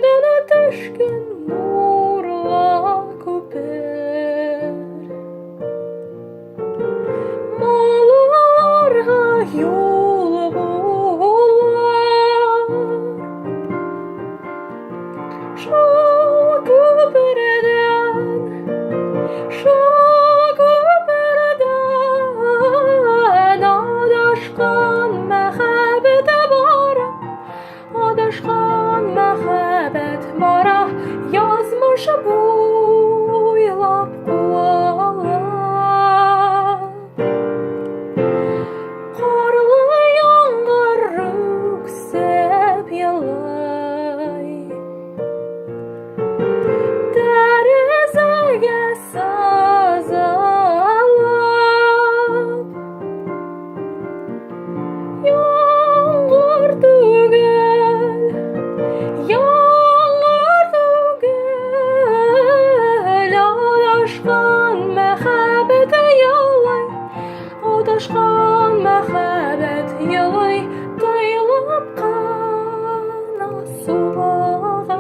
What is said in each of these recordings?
Aydana düşkün nurla küper, mallarga yol bular. Şu küperden adashgan mehabete bara, adashgan mehabet bara, yazmış boylap kuvalar. Karlı yağmur yüksep yalay, derizege sazalap. Yağmur tügel, yağmur tügel, adashgan mehabete yalay, adashgan mehabet yalay, tayılıp kana sulağa.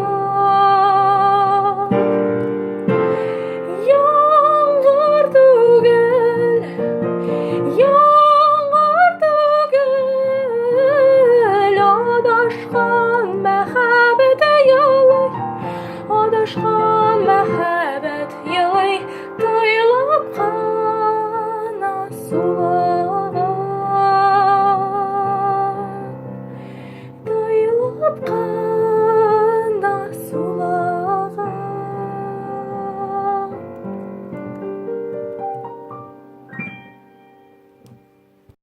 Yağmur tügel, yağmur tügel, adashgan mehabete yalay, adashgan mehabet yalay, tayılıp kana sulağa.